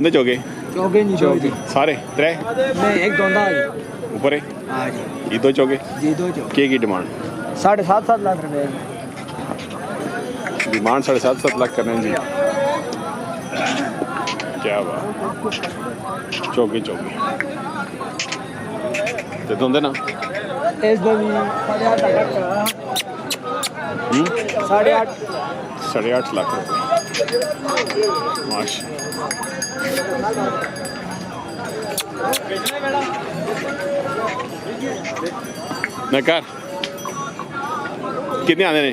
दोंदे चौगे चौगे नहीं चौगे सारे त्रै नहीं एक दोंदा है ऊपर है हाँ जी ये दो चौगे जी दो चौगे की डिमांड 7.5 लाख रुपए डिमांड 7.5 लाख कर रहे हैं जी क्या बात चौगे चौगे तो दोंदे ना इस दो भी 8.5 8.5 लाख रुपए माशा नकार कितने आने ने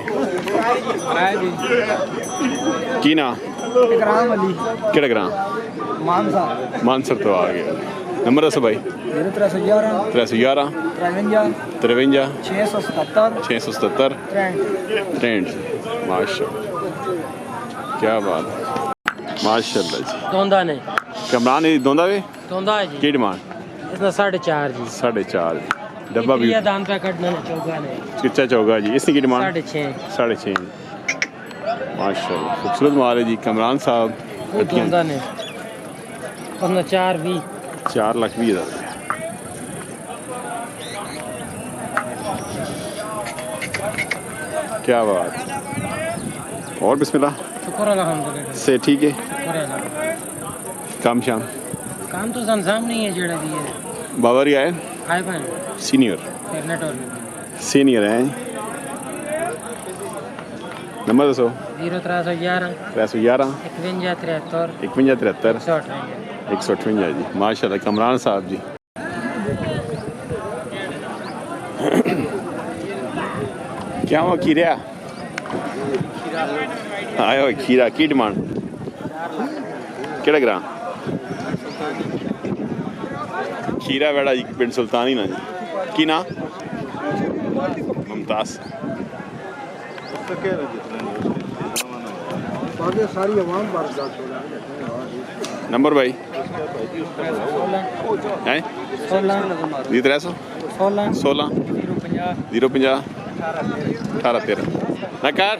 की ना केड़ा ग्रां मानसर तो आ गया नंबर दसो भाई 311 311 53 677 63 माशा क्या बात माशाल्लाह जी दोंदा ने कमरान ही दोंदा वे दोंदा है जी की डिमांड इसने 4.5 जी 4.5 डब्बा भी दान पे कटना ने चौगा ने कितना चौगा जी इसकी की डिमांड 6.5 6.5 माशाल्लाह खूबसूरत माल है जी कमरान साहब दोंदा ने उसने 4,20,000 क्या बात और बिस्मिल्लाह शुक्र अल्हम्दुलिल्लाह से ठीक है शुक्र अल्लाह काम शाम काम तो संसाम नहीं है जेड़ा दी है बाबर ही आए आए भाई सीनियर नेट और सीनियर हैं नंबर दसो 0311 311 51 73 51 158 जी माशाल्लाह कमरान साहब जी क्या हुआ खीरा आयो खीरा की डिमांड केड़ा ग्रां खीरा वेड़ा जी पिंड सुल्तानी ना जी की ना मुमताज सारी आवाम नंबर भाई हैं 16 जी 300 16 050 18 13 ना कर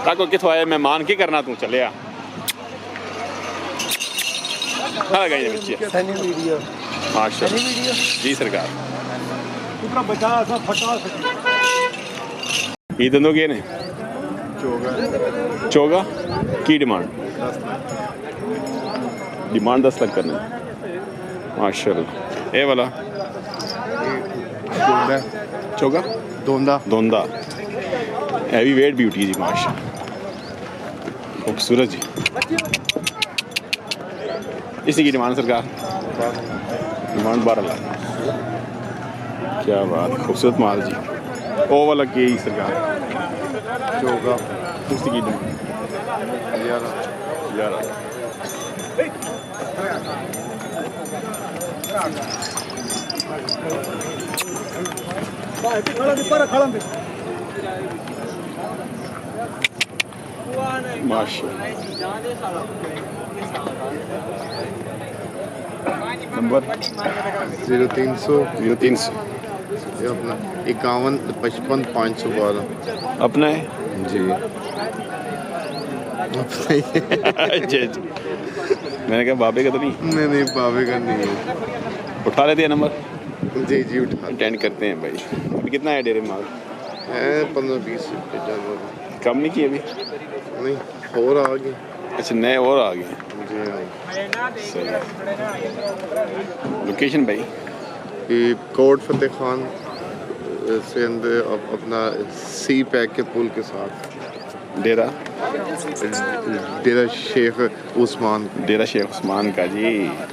ताको किथों आया मेहमान की करना तू चलिया हाँ गई बच्चे माशाल्लाह जी सरकार ये दोनों के ने चौगा की डिमांड 10 लाख करना माशाल्लाह ये वाला चौगा दोंदा हैवी वेट ब्यूटी जी माशा खूबसूरत जी इसी की डिमांड सरकार डिमांड 12 लाख क्या बात खूबसूरत माल जी ओ वाला के ही सरकार चौगा उसकी की डिमांड 11 नंबर 0300 0300 अपना 51 55 512 अपना है जी जी मैंने कहा बाबे का तो नहीं नहीं बाबे का नहीं है उठा लेते हैं नंबर जी उठा अटेंड करते हैं भाई अभी कितना है डेरे माल है 15-20 कम नहीं किए अभी नहीं और आ गए अच्छा नए और आ गए जी सही लोकेशन भाई ये कोट फतेह खान से अंदर अपना सी पैक के पुल के साथ डेरा शेख उस्मान का जी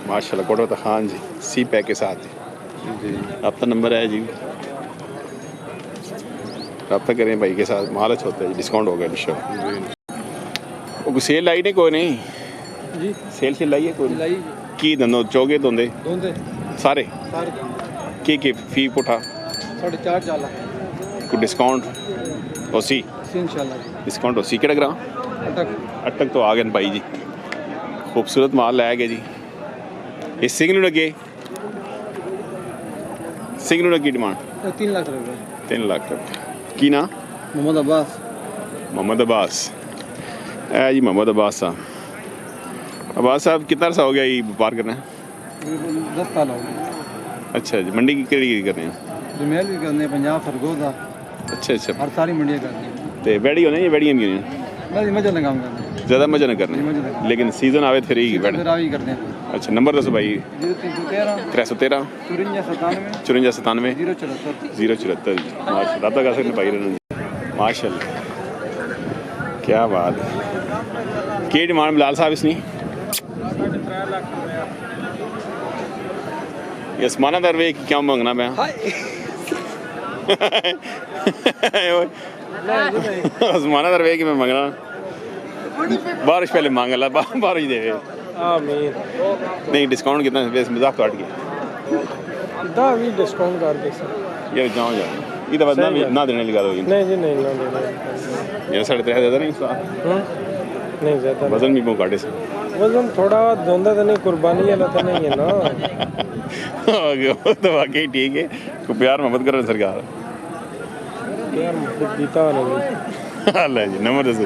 माशाल्लाह कोट फतेह खान जी सी पैक के साथ जी आपका नंबर है जी रब्ता करें भाई के साथ माल अच्छा होता है डिस्काउंट होगा इंशाल्लाह वो सेल लाई नहीं कोई नहीं जी सेल लाई है कोई लाई की दंदो चौगे दोंदे सारे की फी पुठा 4.5 लाख कोई डिस्काउंट ओसी इंशाल्लाह डिस्काउंट ओसी केड़ा ग्रां अटक तो आ गए भाई जी खूबसूरत माल लै गए जी ये सिंगल लगे सिंगल की डिमांड 3 लाख रुपए 3 लाख रुपये की ना मोहम्मद अब्बास है जी मोहम्मद अब्बास साहब अब्बास साहब कितना अर्सा हो गया ये व्यापार करना है? 10 साल हो गए। अच्छा जी, मंडी की केड़ी कर रहे हैं? जमेल भी करने, पंजाब सरगोदा, अच्छा अच्छा, हर सारी मंडियाँ करनी। तो बैड़ी होने या बैड़ियाँ भी होने? नहीं मजा लगाम करना, ज़्यादा मजा ना करने, मजा लगाम लेकिन सीजन आवे फिर ही बैठ। रावी करते हैं। अच्छा, नंबर दसो भाई। 0313 313 54 54 97 074। 074 जी। माशाल्लाह, रब्ता का सकते भाई रहना जी, माशाल्लाह, क्या बात है। की डिमांड बिलाल साहब इसनी? ये समाना दरवे की क्या मांगना मैं? समाना दरवे की मैं मांगना, बारिश पहले मांग ला, बारिश दे। नहीं डिस्काउंट कितना मजाक काट के डिस्काउंट कर दे सर। यार जाओ जाओ, ये तो ना देने लगा दो। नहीं जी नहीं ना देना। यार 3.5 ज़्यादा नहीं उसका? नहीं ज़्यादा वजन भी बहुत काटे से। वजन थोड़ा धोंदा तो नहीं, कुर्बानी वाला तो नहीं है ना। वो तो वाकई ठीक है, को प्यार मोहब्बत करो सरकार। यार मुझे बीता नहीं। अल्लाह जी, नंबर दसो।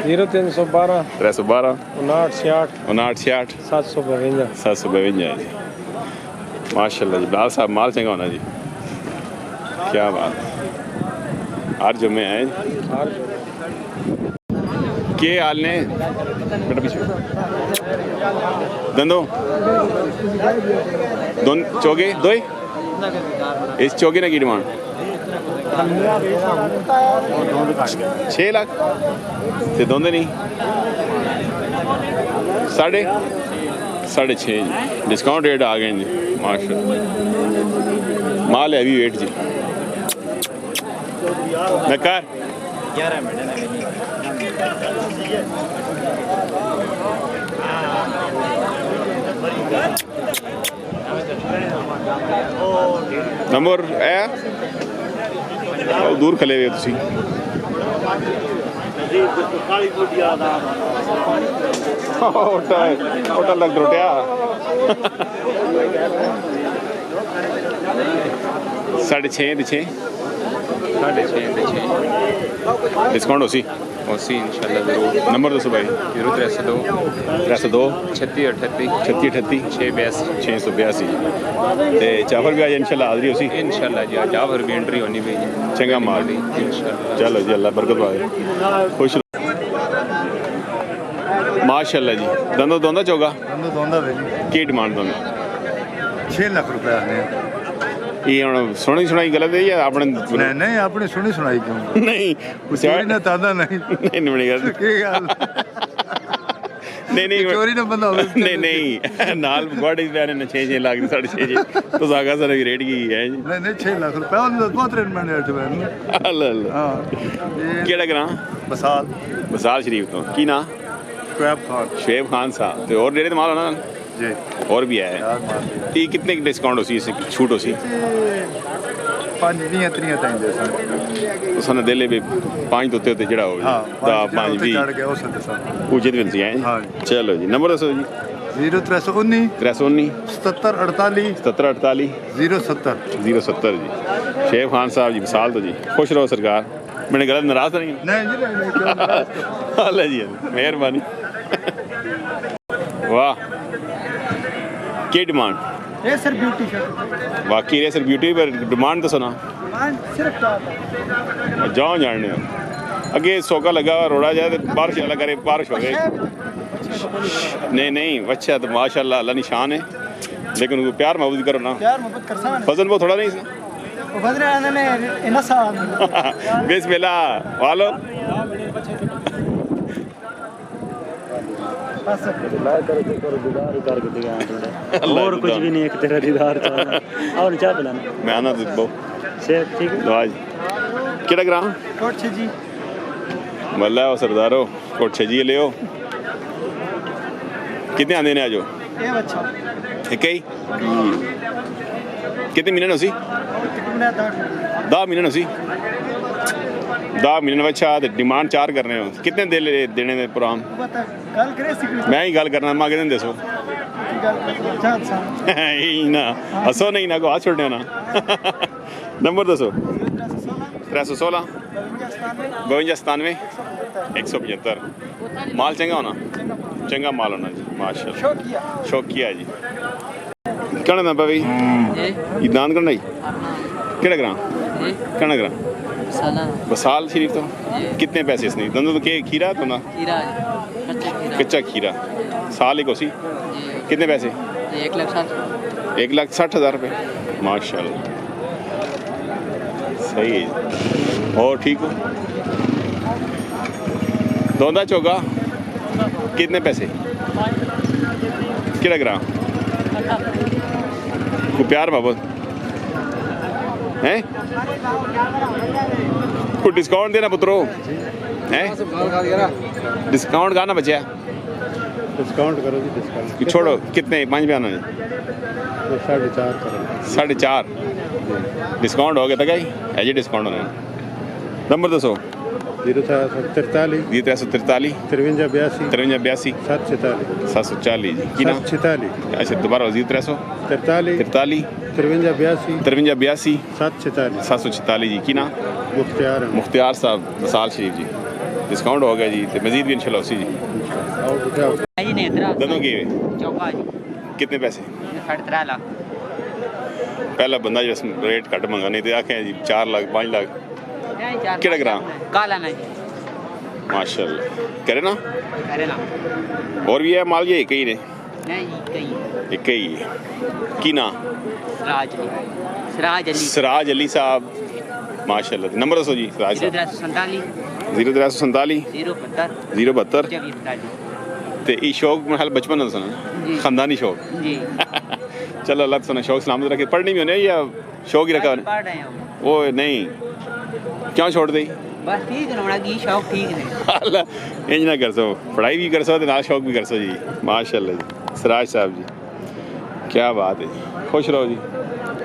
0312 312 59 59 752 752 जी। माशाल्लाह जी, बिलाल साहब माल चंगा होना जी, क्या बात है। हर जुम्मे आए के हाल ने बेटा पीछे दंदो दोन चौगे दो इस चौगे ने की डिमांड 6 लाख ते दोंदे नहीं 6.5 जी। डिस्काउंट रेट आ गए जी, माशाल्लाह। माल है भी वेट जी नकार नंबर है दूर खले हुए तुसी। होटल लग रोटिया 6.5 डिस्काउंट हो सी इंशाल्लाह जरूर। नंबर दसो भाई। 0302 36 38 682 ते चाफर भी आज इंशाल्लाह हाजिरी हो सी इंशाल्लाह जी। चाफर भी एंट्री होनी भी चंगा माल इंशाल्लाह। चलो जी, अल्लाह बरकत पाए, खुश रहो। माशाल्लाह जी, दंदो दोंदा चौगा की डिमांड दोंदा? 6 लाख रुपया ने। ये हुण सुनी सुनाई गलत है या अपने? नहीं अपनी सुनी सुनाई क्यों? नहीं चोरी ना तादा नहीं नहीं गल नहीं चोरी ना बंदा होवे। नहीं नाल गॉडी बयान ने 6 लाख 6.5 तो जागा सर रेट की है जी। नहीं 6 लाख रुपया उन बहुत रेट मैंने अल्लाह अल्लाह। हां केड़ा ग्रां? बसाल शरीफ तो की ना? शुएब खान साहब। तो और डेरे माल होना जी और भी है ती कितने की डिस्काउंट हो सी छूट हो सी? 5 3 ताईं दे सन सन देले भी 5 तो ते जड़ा हो हां 5 20 चढ़ गया उस दे सन पूछे दिन से आए। हां चलो जी, नंबर दसो जी। 0319 319 77 48 77 070 070 जी। शेब खान साहब जी विशाल तो जी, खुश रहो सरकार। मैंने गलत नाराज तो नहीं? नहीं जी नहीं क्यों अल्लाह जी मेहरबानी। वाह की डिमांड? रेसर ब्यूटी शर्ट बाकी रेसर ब्यूटी पर डिमांड तो सुना सिर्फ जाओ जानने हो अगे सोका लगा हुआ रोड़ा जाए तो बारिश वाला करे, बारिश हो गई। नहीं अच्छा तो माशाल्लाह अल्लाह निशान है, लेकिन वो प्यार मोहब्बत करो ना। प्यार मोहब्बत कर सा फजल वो थोड़ा नहीं बदरे आने में इनसा बिस्मिल्लाह वालो और कुछ भी नहीं, एक तेरा दीदार और चाह पिलाना। मैं आना तो सेहत ठीक है? आज केड़ा ग्राम? कोठे जी मल्ला हो सरदारो कोठे जी ले हो। कितने आंदे ने आजो? ये बच्चा एक ही कितने महीने सी? 10 महीने सी। 10 महीने बच्चा डिमांड 4 कर रहे हो। कितने देने दे प्रोग्राम? मैं ही गल करना मांगे दिन दसो ना हसो नहीं ना को हाथ छोड़ने ना। नंबर दसो। 316 52 97 175। माल चंगा होना? चंगा माल होना जी माशाल्लाह शौकिया जी कहना ना भाई ये दान करना जी केड़ा ग्रां कहना ग्रां बसाल शरीफ तो कितने पैसे इसने दंदो तो के खीरा तो ना कच्चा खीरा साल एक उसी कितने पैसे 1,60,000 रुपये माशाल्लाह सही है और ठीक हो दोंदा चोगा कितने पैसे किड़ा ग्राम को प्यार बाबत हैं को डिस्काउंट देना पुत्रो हैं डिस्काउंट का ना बचा डिस्काउंट करो जी डिस्काउंट छोड़ो कितने 5 बयान ने 4.5 करो 4.5 डिस्काउंट हो गया था कहीं है जी डिस्काउंट होने नंबर दसो 0343 5343 5382 5382 744 740 जी की ना 746 अच्छा दोबारा 0343 43 5382 5382 746 746 जी की ना मुख्तियार मुख्तियार साहब मसाल शरीफ जी डिस्काउंट हो गया जी तो मजीद भी इंशाल्लाह उसी जी दोनों की कितने पैसे 3.5 लाख पहला बंदा जो रेट घट मंगा नहीं तो आखे जी 4 लाख 5 लाख केड़ा ग्राम काला नहीं माशाल्लाह करे ना करे ना और भी है माल ये एक ही ने नहीं कहीं एक ही है की ना सिराज अली साहब माशाल्लाह नंबर दसो जी सिराज साहब 0347 072 ते ई शौक महल बचपन में सुना खानदानी शौक जी चलो अल्लाह सुना शौक सलामत रखे पढ़ने में होने या शौक ही रखा पढ़ रहे हो वो नहीं क्यों छोड़ दी बस ठीक है ना की शौक ठीक है अल्लाह इंज ना कर सो पढ़ाई भी कर सो तो ना शौक भी कर सो जी माशाल्लाह जी सिराज साहब जी क्या बात है जी खुश रहो जी